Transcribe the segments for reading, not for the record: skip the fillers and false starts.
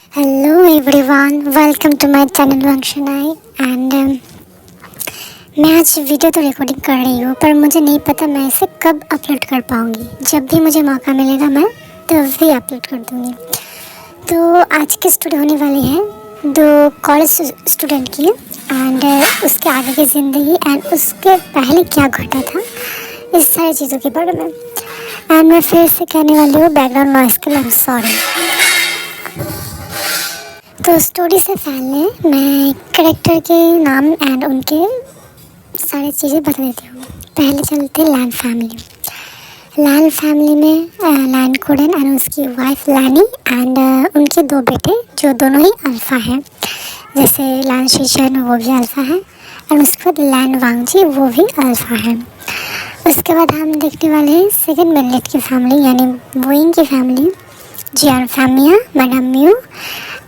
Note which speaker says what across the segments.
Speaker 1: Hello everyone, welcome to my channel वंशनाई। And मैं आज वीडियो तो रिकॉर्डिंग कर रही हूँ, पर मुझे नहीं पता मैं इसे कब अपलोड कर पाऊँगी। जब भी मुझे मौका मिलेगा मैं तब भी अपलोड कर दूँगी। तो आज की स्टोरी होने वाली है दो कॉलेज स्टूडेंट की, एंड उसके आगे की ज़िंदगी एंड उसके पहले क्या घटा था, इस सारी चीज़ों के बारे में। एंड मैं फिर से कहने वाली हूँ बैकग्राउंड नॉइस के लिए आई एम सॉरी। तो स्टोरी से पहले मैं कैरेक्टर के नाम एंड उनके सारी चीज़ें बता देती हूँ। पहले चलते लैन फैमिली। लैन फैमिली में लैन कोडेन एंड उसकी वाइफ लैनी एंड उनके दो बेटे जो दोनों ही अल्फ़ा हैं। जैसे लैन शीशन वो भी अल्फ़ा है एंड उसके बाद लैन वांगजी वो भी अल्फ़ा है। उसके बाद हम देखने वाले हैं सेकेंड मिनलेट की फैमिली यानी वोइंग की family. Jian family madam Mu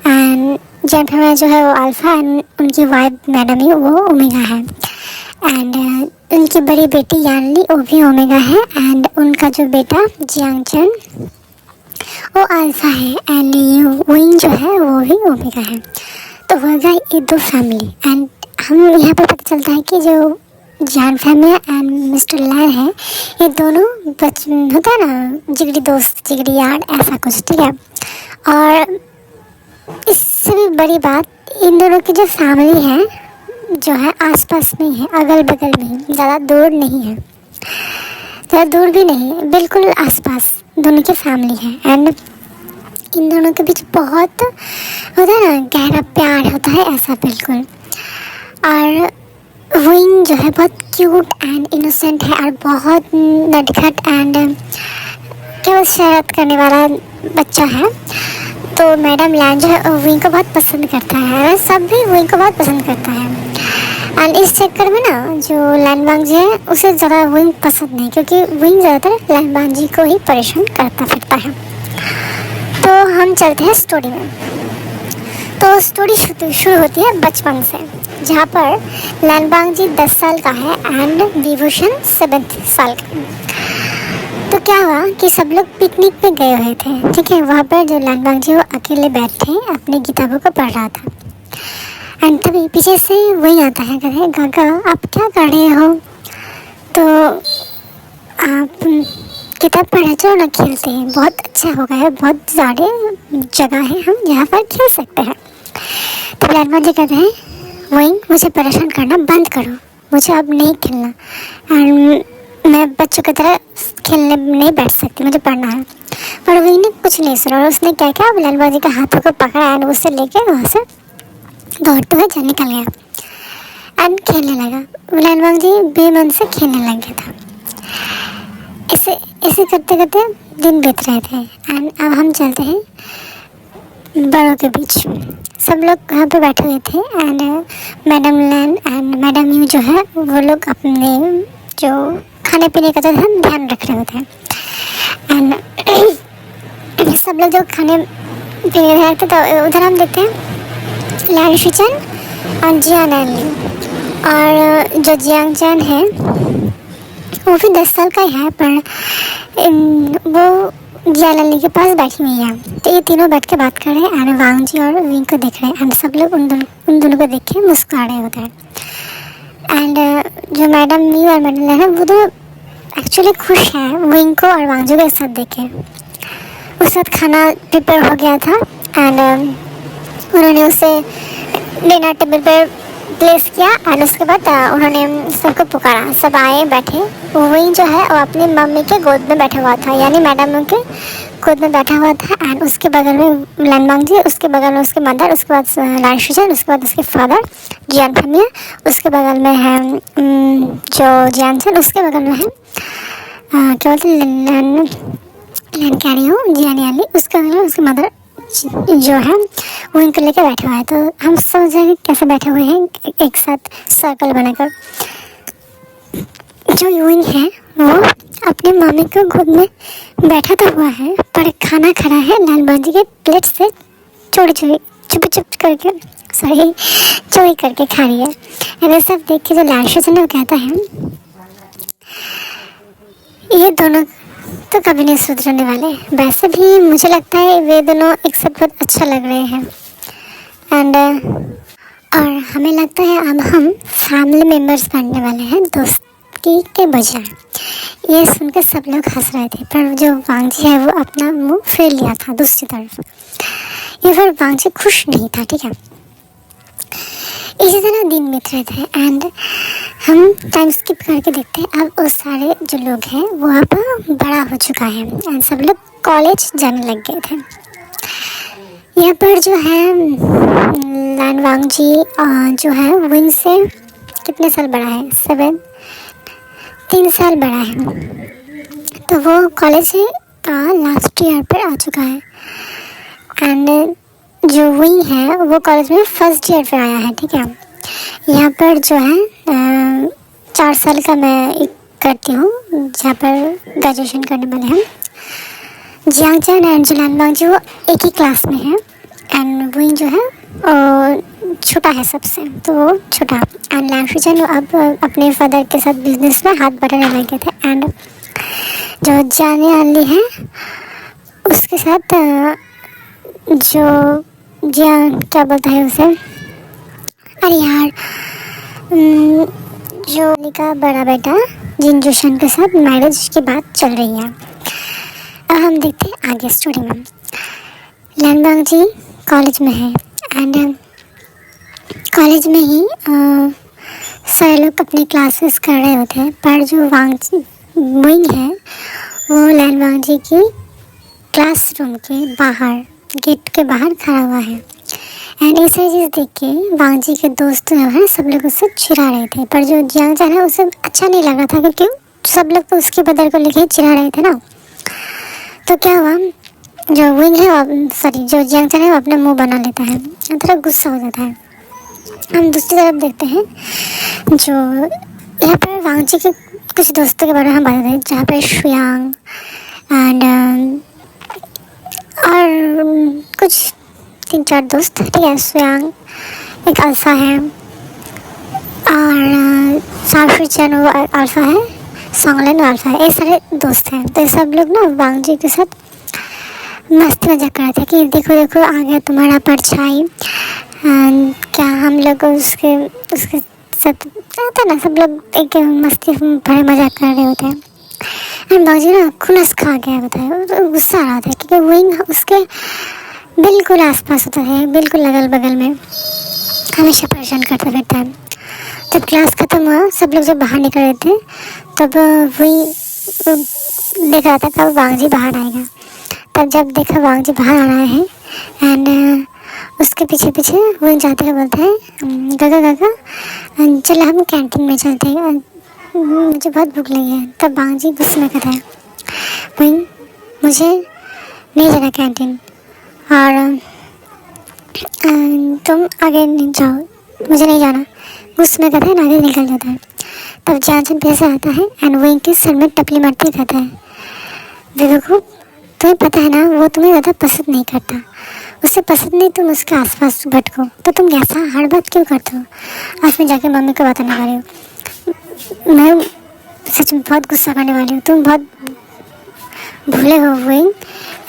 Speaker 1: and Jian family जो है वो अल्फ़ा एंड उनकी वाइफ मैडम म्यू वो ओमेगा है। एंड उनकी बड़ी बेटी यानली वो भी ओमेगा है एंड उनका जो बेटा जियांगचन वो अल्फ़ा है एंड वोइंग जो है वो भी ओमेगा है। तो होगा ये दो फैमिली। एंड हम यहाँ पर पता चलता है कि जो जियान फैमिया एंड मिस्टर लैन है ये दोनों होता है ना जिगरी दोस्त जिगरी यार ऐसा कुछ, ठीक है। और इससे भी बड़ी बात, इन दोनों की जो फैमिली है जो है आसपास में है, अगल बगल में ही, ज़्यादा दूर नहीं है, ज़्यादा दूर भी नहीं है, बिल्कुल आसपास दोनों की फैमिली है। एंड इन दोनों के बीच बहुत होता है ना गहरा प्यार होता है ऐसा बिल्कुल। और विंग जो है बहुत क्यूट एंड इनोसेंट है और बहुत नटखट एंड केवल शरारत करने वाला बच्चा है। तो मैडम लैन जो है विंग को बहुत पसंद करता है, सब भी विंग को बहुत पसंद करता है। एंड इस चक्कर में ना जो लैन वांगजी है उसे ज़्यादा विंग पसंद नहीं, क्योंकि विंग ज़्यादातर लैन वांगजी को ही परेशान करता फिरता है। तो हम चलते हैं स्टोरी में। तो स्टोरी शुरू होती है बचपन से, जहाँ पर लैन वांगजी 10 साल का है एंड विभूषण 7 साल का। तो क्या हुआ कि सब लोग पिकनिक पे गए हुए थे, ठीक है। वहाँ पर जो लैन वांगजी वो अकेले बैठे अपनी किताबों को पढ़ रहा था। एंड तभी पीछे से वही आता है, कहते हैं गागा आप क्या कर रहे हो? तो आप किताब पढ़े चलो ना, खेलते हैं, बहुत अच्छा होगा है, बहुत सारे जगह है हम जहाँ पर खेल सकते हैं। तो लैन वांगजी कहते हैं वही मुझे परेशान करना बंद करो, मुझे अब नहीं खेलना एंड मैं बच्चों की तरह खेलने नहीं बैठ सकती, मुझे पढ़ना है। पर वही ने कुछ नहीं सुना और उसने क्या किया, लैन वांगजी का हाथों को पकड़ा एंड उसे लेके वहाँ से दौड़ते हुए निकल गया एंड खेलने लगा। लैन वांगजी बेमन से खेलने लग गया था। ऐसे ऐसे करते करते दिन बीत रहे थे एंड अब हम चलते हैं बड़ों के बीच। सब लोग वहाँ पे बैठे हुए थे एंड मैडम लैन एंड मैडम यू जो है वो लोग अपने जो खाने पीने का जो है ध्यान रख रहे होते हैं। एंड सब लोग जो खाने पीने का रखते तो उधर हम देखते हैं लैन शिचन और जियान एनली, और जो जियांगचन है वो भी 10 साल का ही है, पर वो जियान एनली के पास बैठी हुई है। तो ये तीनों बैठ के बात कर रहे हैं एंड वांगजी और विंग को देख रहे हैं एंड सब लोग उन दोनों को देख के मुस्कुरा रहे होते हैं। एंड जो मैडम मी और मैडम लैन है वो तो एक्चुअली खुश हैं विंग को और वांगजी को एक साथ देखे। उस वक्त खाना प्रिपेयर हो गया था एंड उन्होंने उसे डिनर टेबल पर प्लेस किया एंड उसके बाद उन्होंने सबको पुकारा। सब आए बैठे। विंग जो है वो अपनी मम्मी के गोद में बैठा हुआ था, यानी मैडम के गोद में बैठा हुआ था एंड उसके बगल में लैन वांगजी, उसके बगल में उसके मदर, उसके बाद लैन शिचन, उसके बाद उसके फादर जियान फैमिया, उसके बगल में है जो जियांगचन, उसके बगल में है क्या बोलते लैन कह रही हूँ जियान याली, उसके बगल में उसके मदर जो है वो इनको लेके बैठे हुए हैं। तो हम समझ रहे हैं कैसे बैठे हुए हैं एक साथ सर्कल बनाकर। जो विंग है वो अपनी मम्मी को गोद में बैठा तो हुआ है, पर खाना खा रहा है लैन वांगजी के प्लेट से चुप करके चोरी करके खा रही है। ऐसे सब देख के जो लैन शिचन वो कहता है ये दोनों तो कभी नहीं सुधरने वाले। वैसे भी मुझे लगता है वे दोनों एक साथ बहुत अच्छा लग रहे हैं एंड और हमें लगता है अब हम फैमिली मेम्बर्स बनने वाले हैं दोस्ती के बजाय। ये सुनकर सब लोग हंस रहे थे, पर जो वांगजी है वो अपना मुंह फेर लिया था दूसरी तरफ। ये पर वांगजी खुश नहीं था, ठीक है। इसी तरह दिन बीत रहे थे एंड हम टाइम स्किप करके देखते हैं अब वो सारे जो लोग हैं वो अब बड़ा हो चुका है एंड सब लोग कॉलेज जाने लग गए थे। यहाँ पर जो है लैन वांगजी जो है वो इनसे कितने साल बड़ा है, 3 साल बड़ा है। तो वो कॉलेज का लास्ट ईयर पर आ चुका है एंड जो विंग है वो कॉलेज में फर्स्ट ईयर पे आया है, ठीक है। यहाँ पर जो है 4 साल का मैं एक करती हूँ जहाँ पर ग्रेजुएशन करने वाले हैं। जियांगचैन एंड लैन वांगजी वो एक ही क्लास में है एंड विंग जो है छोटा है सबसे, तो वो छोटा। एंड लैन शुचैन अब अपने फादर के साथ बिजनेस में हाथ बढ़ाने लगे थे एंड जो जाने वाली है उसके साथ जो जियान क्या बोलता है उसे, अरे यार जो का बड़ा बेटा जिनजूशन के साथ मैरिज की बात चल रही है। अब हम देखते हैं आगे स्टोरी में। लैन वांगजी कॉलेज में है एंड कॉलेज में ही सारे लोग अपने क्लासेस कर रहे होते हैं, पर जो वांगजी विंग है वो लैन वांगजी की क्लासरूम के बाहर गेट के बाहर खड़ा हुआ है एंड ऐसे चीज़ देख के वांगजी के दोस्त जो है सब लोग उससे चिढ़ा रहे थे, पर जो जियांगचैन है उसे अच्छा नहीं लग रहा था क्योंकि सब लोग तो उसके बदल को लेके चिढ़ा रहे थे ना। तो क्या हुआ, जो विंग है सॉरी जो जियांगचैन है वो अपना मुंह बना लेता है, थोड़ा गुस्सा हो जाता है। हम दूसरी तरफ देखते हैं जो यहाँ पर वांगजी के कुछ दोस्तों के बारे में हम बता दें, जहाँ पर शुयांग एंड और कुछ 3-4 दोस्त, ठीक है। शुयांग एक अल्फ़ा है और शाओशुचैन वो अल्फ़ा है, सोंगलेन अल्फ़ा है, ये सारे दोस्त हैं। तो ये सब लोग ना वांगजी के साथ मस्ती मजाक कर रहे थे कि देखो देखो आ गया तुम्हारा परछाई। क्या हम लोग उसके साथ आता ना, सब लोग एक मस्ती भरे मजाक कर रहे होते हैं एंड वांगजी ना खुनस खा गया बताया, गुस्सा आ रहा था क्योंकि विंग उसके बिल्कुल आसपास होता है, बिल्कुल अगल बगल में हमेशा परेशान करता रहता है। जब क्लास ख़त्म हुआ सब लोग जब बाहर निकल रहे थे तब वही देख रहा था कब वांगजी बाहर आएगा। तब जब देखा वांगजी बाहर आ रहा है एंड उसके पीछे पीछे वो जाते हुए बोलता है गागा गागा चलो हम कैंटीन में चलते हैं, मुझे बहुत भूख लगी है। तब वांगजी गुस्से में कहता है विंग मुझे नहीं जाना कैंटीन और तुम आगे नहीं जाओ, मुझे नहीं जाना। गुस्से में कहता है आगे निकल जाता है। तब जियांगचैन पैसे आता है एंड विंग के सर में टपली मारते कहता है बेवकूफ़, तुम्हें पता है ना वो तुम्हें ज़्यादा पसंद नहीं करता, उसे पसंद नहीं तुम उसके आसपास भटको, तो तुम ऐसा हर बात क्यों करते हो। आज मैं जाके मम्मी को बताने वाली हूँ, मैं सच में बहुत गुस्सा करने वाली हूँ, तुम बहुत भूले हो विंग,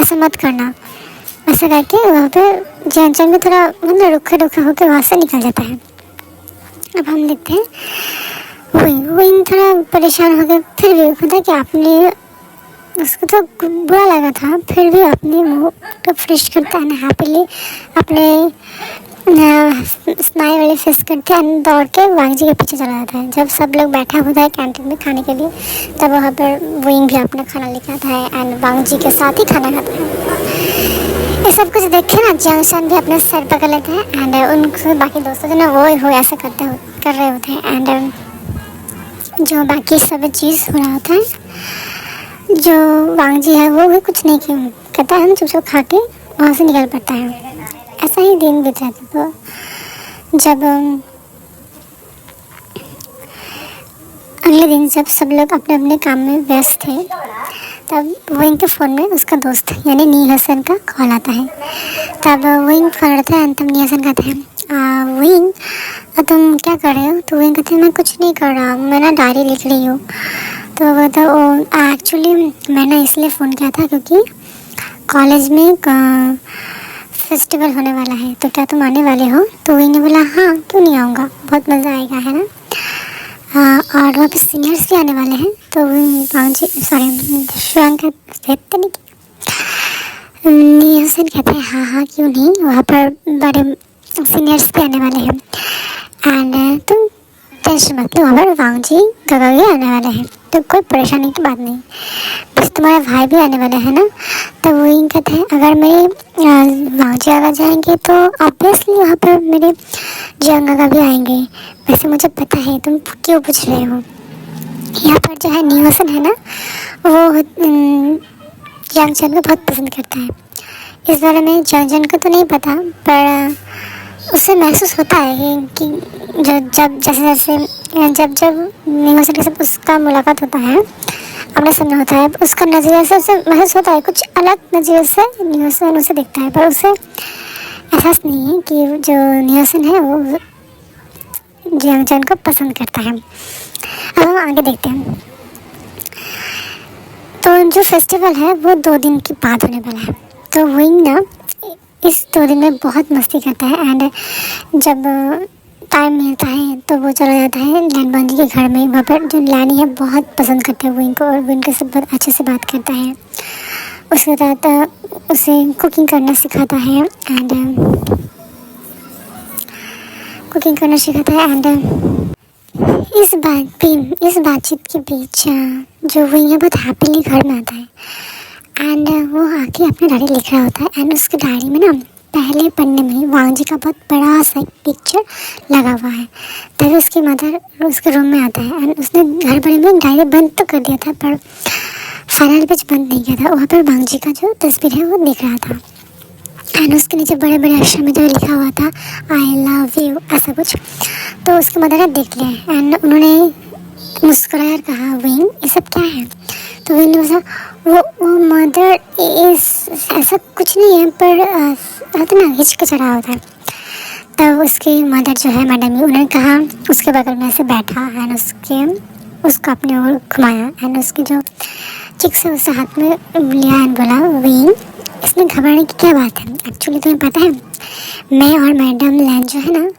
Speaker 1: ऐसा मत करना। ऐसा करके वहाँ पे जियांगचैन में थोड़ा मतलब रुखा होकर वहाँ से निकल जाता है। अब हम देखते हैं विंग थोड़ा परेशान हो गया, फिर भी पता कि आपने उसको तो बुरा लगा था, फिर भी अपने मुंह को फ्रेश करता है ना हैप्पीली अपने स्माइल वाले फेस करते हैं, दौड़ के वांगजी के पीछे चला जाता है। जब सब लोग बैठा होता है कैंटीन में खाने के लिए तब वहाँ पर विंग भी अपना खाना लेकर आता है एंड वांगजी के साथ ही खाना खाता है। ये सब कुछ देख के ना जियांगचैन भी अपने सर पकड़ लेते हैं एंड उनसे बाकी दोस्तों जो ना वो ऐसा कर रहे होते हैं एंड जो बाकी सब चीज़ हो रहा होता है जो वांगजी है वो भी कुछ नहीं कहता है, चुपचाप खा के वहाँ से निकल पड़ता है। ऐसा ही दिन बीत रहा था। तो जब अगले दिन जब सब लोग अपने अपने काम में व्यस्त थे तब विंग के फ़ोन में उसका दोस्त यानी नी हसन का कॉल आता है। तब विंग फ़ोन करता है तब नी हसन कहते हैं विंग तुम क्या कर रहे हो। तो विंग कहते हैं मैं कुछ नहीं कर रहा हूँ, मैं ना डायरी लिख रही हूँ। तो वो था वो एक्चुअली मैंने इसलिए फ़ोन किया था क्योंकि कॉलेज में फेस्टिवल होने वाला है, तो क्या तुम आने वाले हो? तो वही ने बोला हाँ क्यों नहीं आऊँगा, बहुत मज़ा आएगा, है ना। और वहाँ पे सीनियर्स भी आने वाले हैं, तो शिवांग न्यूसन कहते हैं हाँ हाँ क्यों नहीं, वहाँ पर बड़े सीनियर्स भी आने वाले हैं एंड तुम टेंशन मत लो, वहाँ पर वांगजी गगा भी आने वाले हैं, तो कोई परेशानी की बात नहीं, बस तुम्हारा भाई भी आने वाला है ना। तो वही कहते हैं अगर मेरे वांगजी आगा जाएंगे तो ऑब्वियसली वहाँ पर मेरे जंग आगा भी आएंगे, वैसे मुझे पता है, तुम क्यों पूछ रहे हो। यहाँ पर जो है न्यूसन है ना, वो जंगजन को बहुत पसंद करता है। इस बारे में जंगजन को तो नहीं पता, पर उससे महसूस होता है कि जब न्यूसन के साथ उसका मुलाकात होता है, अपने सामने होता है, उसका नज़रिए से उसे महसूस होता है, कुछ अलग नज़रिए से न्यूसन उसे दिखता है, पर उसे एहसास नहीं है कि जो न्यूसन है वो जंगजन को पसंद करता है। अब हम आगे देखते हैं। तो जो फेस्टिवल है वो 2 दिन के बाद होने वाला है, तो वही ना इस 2 दिन में बहुत मस्ती करता है एंड जब टाइम मिलता है तो वो चला जाता है लैन बांजी के घर में। वहाँ पर जो लैनी है बहुत पसंद करते हैं विंग को, और विंग के साथ बहुत अच्छे से बात करता है, उसके साथ उसे कुकिंग करना सिखाता है एंड इस बातचीत के बीच जो विंग है बहुत हैप्पीली घर में आता है एंड वो आके अपना डायरी लिख रहा होता है एंड उसके डायरी में ना पहले पन्ने में वांगजी का बहुत बड़ा सा एक पिक्चर लगा हुआ है। तभी उसकी मदर उसके रूम में आता है एंड उसने घर भरे में डायरी बंद तो कर दिया था, पर फाइनल पेज बंद नहीं किया था। वहाँ पर वांगजी का जो तस्वीर है वो दिख रहा था एंड उसके नीचे बड़े बड़े अक्षर में जो लिखा हुआ था आई लव यू ऐसा कुछ। तो उसकी मदर ने देख लिया एंड उन्होंने मुस्कुराकर कहा विंग ये सब क्या है? तो विंग ने बोला वो मदर ऐसा कुछ नहीं है, पर तो ना हिचकिचा रहा होता है। तब उसकी मदर जो है मैडम जी, उन्होंने कहा उसके बगल में ऐसे बैठा एंड उसको अपने ओर घुमाया एंड उसकी जो चिक से उसे हाथ में लिया एंड बोला विंग इसमें घबराने की क्या बात है, एक्चुअली तुम्हें पता है मैं और मैडम लैन जो है ना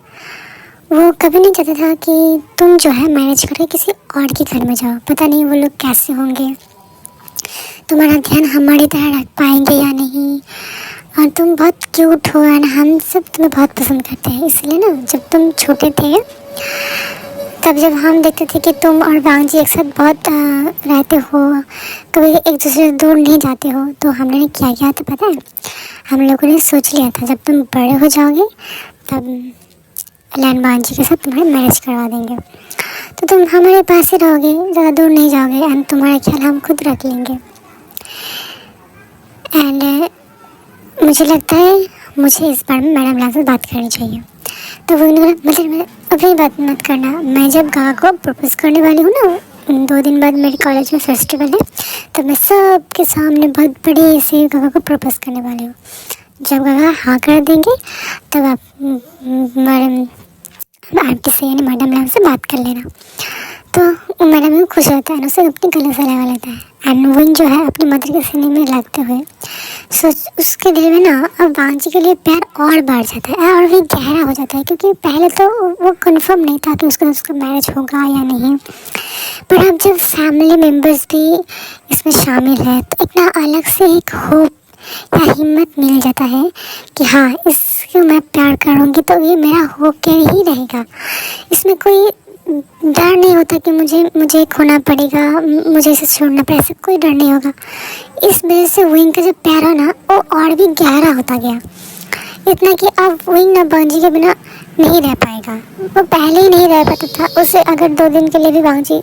Speaker 1: वो कभी नहीं चाहता था कि तुम जो है मैनेज करके किसी और के घर में जाओ, पता नहीं वो लोग कैसे होंगे, तुम्हारा ध्यान हमारी तरह रख पाएंगे या नहीं, और तुम बहुत क्यूट हो एंड हम सब तुम्हें बहुत पसंद करते हैं। इसलिए ना जब तुम छोटे थे तब जब हम देखते थे कि तुम और वांगजी एक साथ बहुत रहते हो, कभी एक दूसरे से दूर नहीं जाते हो, तो हमने क्या किया था पता है, हम लोगों ने सोच लिया था जब तुम बड़े हो जाओगे तब लैन वांगजी के साथ तुम्हारे मैरिज करवा देंगे, तो तुम हमारे पास ही रहोगे, ज़्यादा दूर नहीं जाओगे एंड तुम्हारा ख्याल हम खुद रख लेंगे। एंड मुझे लगता है मुझे इस बार में मैडम लैन से बात करनी चाहिए। तो वो मतलब अभी बात मत करना, मैं जब गागा को प्रपोज करने वाली हूँ ना 2 दिन बाद मेरे कॉलेज में फेस्टिवल है, तो मैं सबके सामने बहुत बड़े से गागा को प्रपोज करने वाली हूँ। जब गागा हाँ कर देंगे तब आप आंटी से यानी मैडम लैन से बात कर लेना। तो मैडम भी खुश होता है, उसे अपनी गले से लगा लेता है एंड विंग जो है अपनी मदर के सीने में लगते हुए उसके दिल में ना अब वांगजी के लिए प्यार और बढ़ जाता है और भी गहरा हो जाता है, क्योंकि पहले तो वो कंफर्म नहीं था कि उसका मैरिज होगा या नहीं, पर अब जब फैमिली मेम्बर्स भी इसमें शामिल है तो इतना अलग से एक होप या हिम्मत मिल जाता है कि हाँ इसको मैं प्यार करूँगी तो ये मेरा होके ही रहेगा, इसमें कोई डर नहीं होता कि मुझे खोना पड़ेगा, मुझे इसे छोड़ना पड़ेगा, ऐसा कोई डर नहीं होगा। इस वजह से विंग का जो प्यार है ना वो और भी गहरा होता गया, इतना कि अब विंग ना वांगजी के बिना नहीं रह पाएगा। वो पहले ही नहीं रह पाता था, उसे अगर 2 दिन के लिए भी वांगजी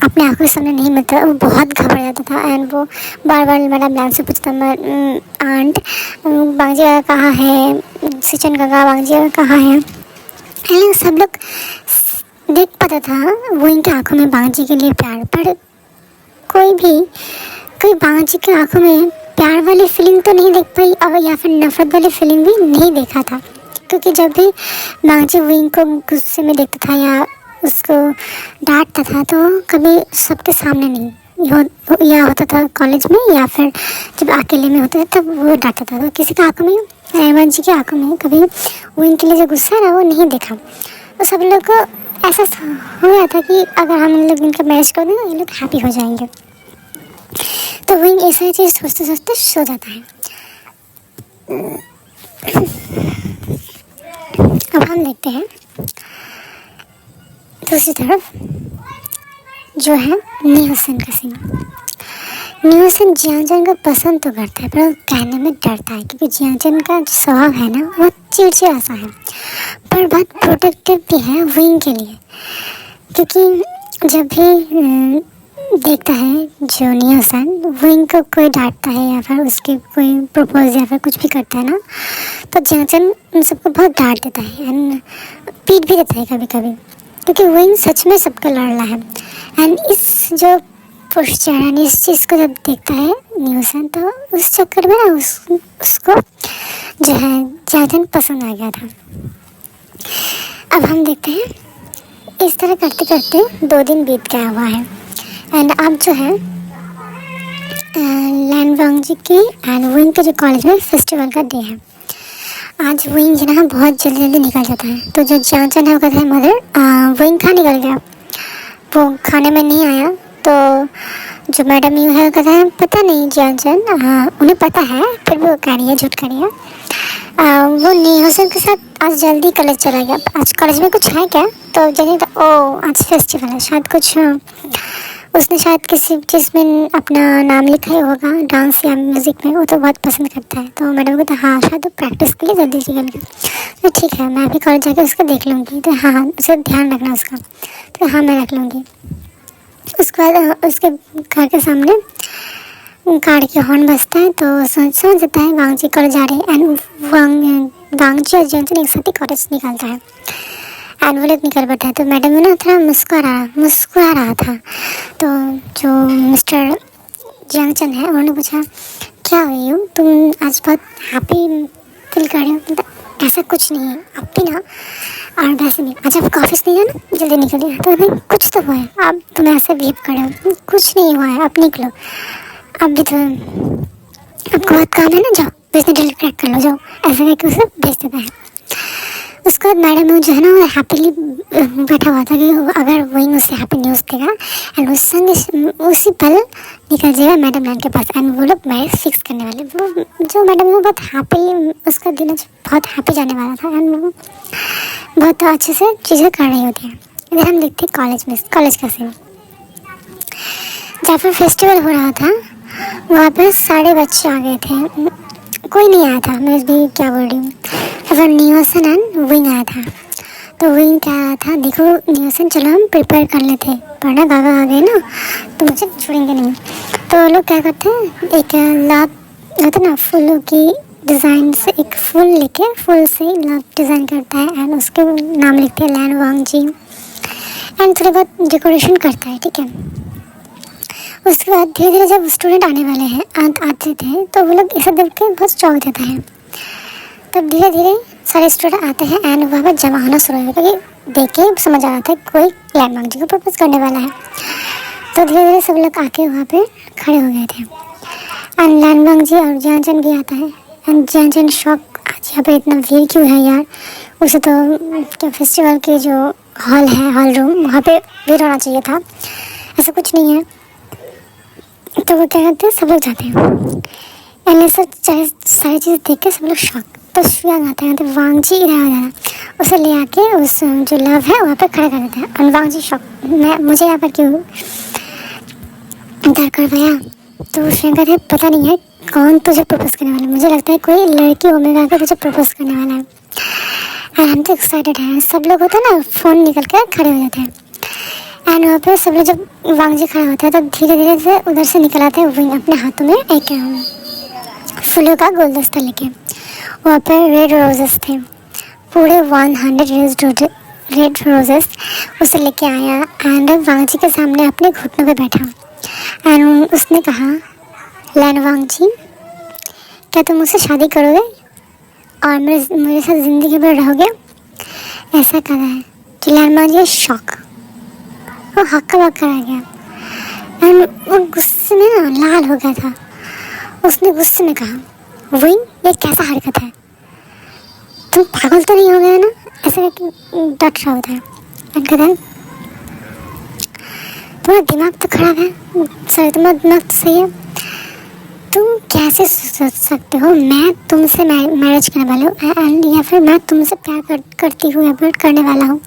Speaker 1: अपने आंखों के सामने नहीं मिलता वो बहुत घबरा जाता था एंड वो बार बार मैडम लैन से पूछता आंट वांगजी का कहाँ है, सिचन का वांगजी का कहाँ है। सब लोग देख पाता था वो इनके आंखों में वांगजी के लिए प्यार, पर कोई वांगजी के आंखों में प्यार वाली फीलिंग तो नहीं देख पाई और या फिर नफरत वाली फीलिंग भी नहीं देखा था, क्योंकि जब भी वांगजी विंग को गुस्से में देखता था या उसको डांटता था तो कभी सबके सामने नहीं या होता था कॉलेज में, या फिर जब अकेले में होता था तब वो डांटता था। तो किसी की आंखों में, रहमान जी की आंखों में कभी वो इनके लिए जो गुस्सा है वो नहीं देखा। तो सब लोग को ऐसा हो गया था कि अगर हम लोग इनका मैच कर दें तो ये लोग हैप्पी हो जाएंगे। तो वो ऐसा चीज़ सोचते सोचते सो जाता है। अब हम देखते हैं दूसरी तरफ जो है न्यूसन का सीन। न्यूसन जियांचन को पसंद तो करता है पर कहने में डरता है, क्योंकि जियांचन का जो स्वभाव है ना वो चिड़चिड़ा सा है, पर बहुत प्रोटेक्टिव भी है विंग के लिए। क्योंकि जब भी देखता है जो न्यूसन विंग को कोई डांटता है या फिर उसके कोई प्रपोज या फिर कुछ भी करता है ना, तो जियांचन उन सबको बहुत डांट देता है एंड पीट भी देता है कभी कभी, क्योंकि विंग सच में सबका लड़ना है। एंड इस जो पुरुष चढ़ाने इस चीज़ को जब देखता है न्यूसन, तो उस चक्कर में ना उसको जो है जियांचन पसंद आ गया था। अब हम देखते हैं इस तरह करते करते 2 दिन बीत गया हुआ है एंड अब जो है लैन वांगजी की एंड विंग के जो कॉलेज में फेस्टिवल का डे है। आज विंग जो ना बहुत जल्दी जल्दी निकल जाता है। तो जो जियांचन है वो कहता है मदर विंग कहाँ निकल गया, वो खाने में नहीं आया। तो जो मैडम यू है कहता है पता नहीं जियांचन, उन्हें पता है फिर वो कह रही है, झूठ कह रही है। वो न्यूसन के साथ आज जल्दी कॉलेज चला गया। आज कॉलेज में कुछ है क्या? तो जल्दी तो आज फेस्टिवल है शायद, कुछ उसने शायद किसी चीज़ में अपना नाम लिखा ही होगा, डांस या म्यूज़िक में, वो तो बहुत पसंद करता है। तो मैडम कहता हाँ शायद तो प्रैक्टिस के लिए जल्दी निकल गया। तो ठीक है मैं भी कॉलेज जाकर उसको देख लूँगी। तो हाँ उसे ध्यान रखना उसका। तो हाँ मैं रख लूँगी। उसके बाद उसके घर के सामने कार की हॉर्न बजता है तो समझ जाता है वांगजी कॉलेज जा रहे हैं। एंड वांगजी और जियांचन एक साथ ही कॉलेज निकलता है एंड वो लोग निकल बैठा है। तो मैडम ने ना थोड़ा मुस्कुरा रहा था। तो जो मिस्टर जियांचन है उन्होंने पूछा क्या हुई हो, तुम आज बहुत हैप्पी फील कर रहे हो? मतलब ऐसा कुछ नहीं है, अब भी ना और वैसे भी आज आपको ऑफिस नहीं है ना, जल्दी निकलिए। तो नहीं कुछ तो हुआ है, अब तुम ऐसे बिहेव कर रहे हो, कुछ नहीं हुआ है, अब निकलो। अब भी तो आपको बहुत काम है ना, जाओ बिजनेस डील क्रैक कर लो, जाओ। ऐसा करके उसे भेज देता है। उसके बाद मैडम जो है ना वो हैप्पीली बैठा हुआ था कि अगर विंग उससे हैप्पी न्यूज़ देगा एंड उस संग उसी पल निकल जाएगा मैडम लैन के पास एंड वो लोग मैरिज फिक्स करने वाले। वो जो मैडम है वो बहुत हैप्पी, उसका दिन बहुत हैप्पी जाने वाला था एंड वो बहुत अच्छे से चीज़ें कर रही होती हैं। इधर हम देखते हैं कॉलेज का सीन। जहाँ पर फेस्टिवल हो रहा था वहाँ पर सारे बच्चे आ गए थे, कोई नहीं आया था, मैं भी क्या बोल रही हूँ, अगर न्यूसन एंड विंग आया था। तो विंग क्या आया था, देखो न्यूसन चलो हम प्रिपेयर कर लेते, वरना गागा आ गए ना तो मुझे छोड़ेंगे नहीं। तो लोग क्या करते हैं, एक लव होता है ना फूलों की डिज़ाइन से, एक फूल लेके फूल से लव डिज़ाइन करता है एंड उसके नाम लिखते हैं लैन वांगजी एंड थोड़ी बहुत डेकोरेशन करता है, ठीक है। उसके बाद धीरे धीरे जब स्टूडेंट आने वाले हैं आते थे तो वो लोग इसे देख के बहुत चौंक जाता है। तब धीरे धीरे सारे स्टूडेंट आते हैं एंड वहाँ पर जमा होना शुरू हो गया, क्योंकि देख के समझ आ रहा था कोई लैन वांगजी को प्रपोज करने वाला है। तो धीरे धीरे सब लोग आके वहाँ पे खड़े हो गए थे एंड लैन वांगजी और जियांचन भी आता है एंड जियांचन शॉक, आज यहाँ पे इतना भीड़ क्यों है यार, उसे तो क्या फेस्टिवल के जो हॉल है, हॉल रूम, वहाँ पे भीड़ होना चाहिए था, ऐसा कुछ नहीं है। तो वो क्या करते हैं, सब लोग जाते हैं एंड ये सब सारी चीज़ देख के सब लोग शॉक। तो श्रियांग आता है, तो वांगजी इधर आ जाना, उसे ले आके उस जो लव है वहाँ पर खड़ा कर देता है और वांगजी शॉक, मुझे यहाँ पर क्यों डर कर भैया। तो श्रियांग कहते हैं पता नहीं है कौन तुझे प्रपोज करने वाला है, मुझे लगता है कोई लड़की ओमेगा आकर तुझे प्रपोज करने वाला है एंड हम तो एक्साइटेड हैं। सब लोग होते हैं ना फ़ोन निकल कर खड़े हो जाते हैं एंड वहाँ पे सब लोग जब वांगजी खड़ा होता है तो धीरे धीरे से उधर से निकल आते हैं विंग अपने हाथों में एक फूलों का गुलदस्ता लेके। वहाँ पर रेड रोजेस थे, पूरे 100 रेड रोजेस उसे लेके आया एंड वांगजी के सामने अपने घुटनों पे बैठा एंड उसने कहा लैन वांगजी क्या तुम मुझसे शादी करोगे और मेरे साथ ज़िंदगी भर रहोगे? ऐसा कहा है कि लैन वांगजी शॉक, वो हक्का बक्का रह गया एंड वो गुस्से में ना लाल हो गया था। उसने गुस्से में कहा, विंग ये कैसा हरकत है, तुम पागल तो नहीं हो गया ना, ऐसे करके डट रहा होता है। एंड कहता है तुम्हारा दिमाग तो खराब है, सॉरी तुम्हारा दिमाग तो सही है, तुम कैसे सोच सकते हो मैं तुमसे मैरिज करने वाला हूँ या फिर मैं तुमसे प्यार करती हूँ या फिर करने वाला हूँ।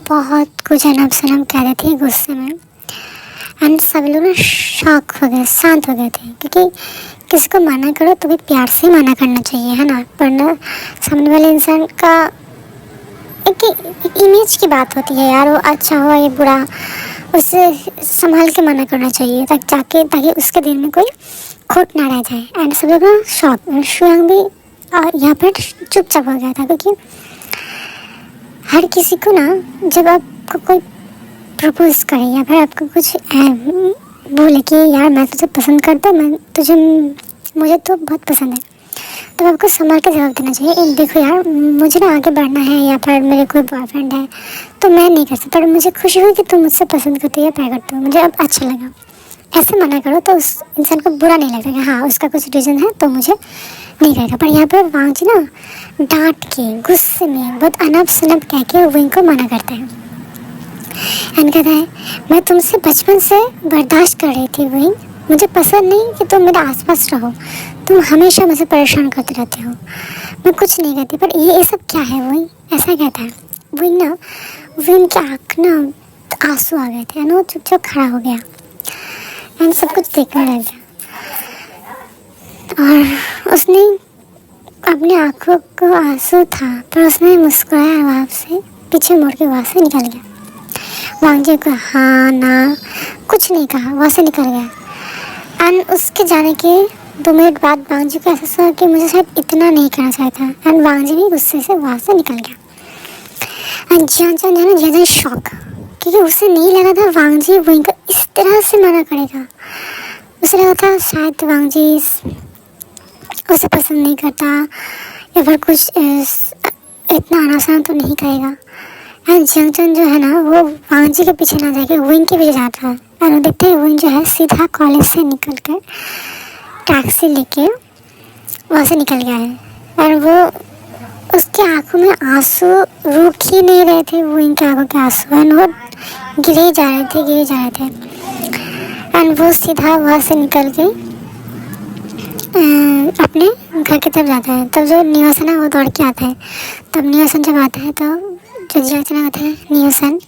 Speaker 1: बहुत कुछ अनब सनम कह रहे थे गुस्से में एंड सब लोग ना शॉक हो गए, शांत हो गए थे, क्योंकि किसी को मना करो तो भी प्यार से ही मना करना चाहिए, है ना, वरना सामने वाले इंसान का एक इमेज की बात होती है यार, वो अच्छा हुआ या बुरा उसे संभाल के मना करना चाहिए ताकि उसके दिल में कोई खोट ना रह जाए। एंड सब लोग ना शॉक, शुयांग भी यहाँ पर चुपचाप हो गया था, क्योंकि हर किसी को ना जब आपको कोई प्रपोज करे या फिर आपको कुछ बोले कि यार मैं तुझे पसंद करता हूँ, मुझे तो बहुत पसंद है, तो आपको संभाल के जवाब देना चाहिए। देखो यार मुझे ना आगे बढ़ना है या फिर मेरे कोई बॉयफ्रेंड है तो मैं नहीं कर सकता, पर मुझे खुशी हुई कि तुम मुझसे पसंद करते हो या प्यार करते हो, मुझे अब अच्छा लगा। ऐसे मना करो तो उस इंसान को बुरा नहीं लगता कि हाँ उसका कुछ रीज़न है तो मुझे नहीं करेगा। पर यहाँ पर वांग जी ना डांट के गुस्से में बहुत अनब सनब कह के विंग को मना करता है एंड कहता है मैं तुमसे बचपन से बर्दाश्त कर रही थी विंग, मुझे पसंद नहीं कि तुम मेरे आसपास रहो, तुम हमेशा मुझे परेशान करते रहते हो, मैं कुछ नहीं करती, पर ये सब क्या है विंग, ऐसा कहता है। विंग ना विंग की आँख ना आंसू आ गए थे, वो चुपचाप खड़ा हो गया एंड सब कुछ देखने लग गया और उसने अपनी आंखों को आंसू था पर उसने मुस्कुराया, वहाँ से पीछे मुड़ के वहाँ से निकल गया। वांग जी को हाँ ना कुछ नहीं कहा, वहाँ से निकल गया एंड उसके जाने के 2 मिनट बाद वांग जी को एहसास हुआ कि मुझे शायद इतना नहीं करना चाहिए था एंड वांग जी भी गुस्से से वहाँ से निकल गया एंड जियान शॉक, क्योंकि उसे नहीं लगा था वांग जी विंग को इस तरह से मना करेगा। उसे लगा था शायद वांग जी उसे पसंद नहीं करता या फिर कुछ इतना आसान तो नहीं करेगा एंड जियांग जो है ना वो वांग जी के पीछे ना जाके विंग के पीछे जाता है और देखते हैं विंग जो है सीधा कॉलेज से निकल कर टैक्सी लेके वहाँ से निकल गया है और वो उसकी आंखों में आंसू रुक ही नहीं रहे थे, विंग की आंखों के आंसू एंड वो गिरे जा रहे थे एंड वो सीधा वहाँ से निकल के अपने घर की तरफ जाता है। तब जो न्यूसन है वो दौड़ के आता है, तब न्यूसन जब आता है तो जो जियांग आता है न्यूसन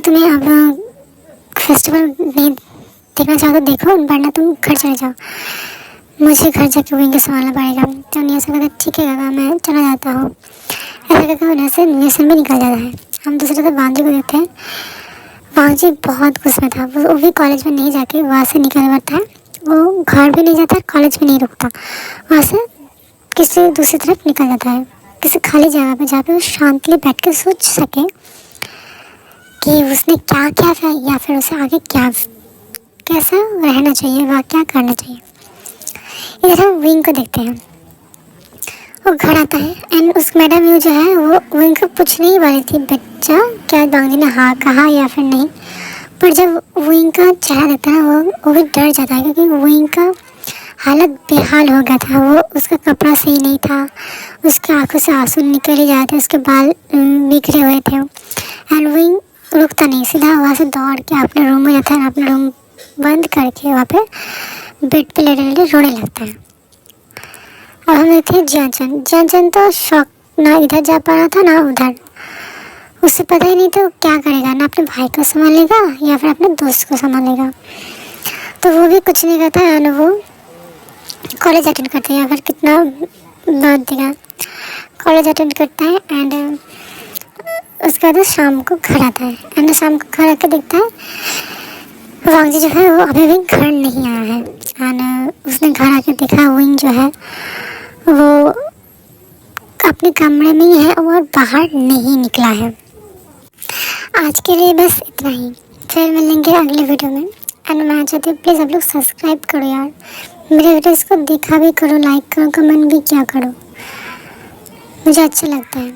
Speaker 1: तुम्हें अब फेस्टिवल नहीं देखना चाहो तो देखो, वरना तुम घर चले जाओ, मुझे घर जाके विंग को संभालना पड़ेगा। तो न्यूसन कहता है ठीक है काका मैं चला जाता हूँ। ऐसा कहकर उन्हें से न्यूसन भी निकल जाता है। हम दूसरे तरफ वांग जी को देखते हैं, वांग जी बहुत गुस्से में था, वो भी कॉलेज में नहीं जाके वहाँ से निकल पड़ता है, वो घर भी नहीं जाता कॉलेज में नहीं रुकता, वहाँ से किसी दूसरी तरफ निकल जाता है किसी खाली जगह पे जहाँ पे वो शांति बैठ के सोच सके कि उसने क्या किया था या फिर उसे आगे कैसा रहना चाहिए व क्या करना चाहिए। इधर हम विंग को देखते हैं, वो घर आता है एंड उस मैडम यू जो है वो विंग को पूछने ही वाली थी बच्चा क्या वांग जी ने हाँ कहा या फिर नहीं, पर जब विंग का चेहरा देखता है ना वो भी डर जाता है, क्योंकि विंग का हालत बेहाल हो गया था, वो उसका कपड़ा सही नहीं था, उसके आंखों से आंसू निकल ही जाते, उसके बाल बिखरे हुए थे एंड विंग रुकता नहीं, सीधा वहाँ से दौड़ के अपने रूम में जाता है, अपना रूम बंद करके वहाँ पे बेड पे लेटे रोने लगता है। अब हम देखते हैं जियांग तो शौक ना इधर जा पा रहा था ना उधर, उससे पता ही नहीं तो क्या करेगा, ना अपने भाई को संभालेगा या फिर अपने दोस्त को संभालेगा, तो वो भी कुछ नहीं करता है ना, वो कॉलेज अटेंड करते हैं या फिर कितना बहुत देगा कॉलेज अटेंड करता है एंड उसके बाद शाम को घर आता है एंड शाम को घर आकर देखता है वांग जी जो है वो अभी भी घर नहीं आया है एंड उसने घर आकर देखा विंग जो है वो अपने कमरे में ही है और बाहर नहीं निकला है। आज के लिए बस इतना ही, फिर मिलेंगे अगले वीडियो में एंड मैं चाहती हूँ प्लीज़ आप लोग सब्सक्राइब करो यार, मेरे वीडियोज़ को देखा भी करो, लाइक करो, कमेंट भी किया करो, मुझे अच्छा लगता है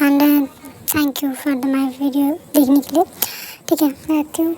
Speaker 1: and thank you for the my video देखने के लिए। ठीक है, मैं रहती हूँ।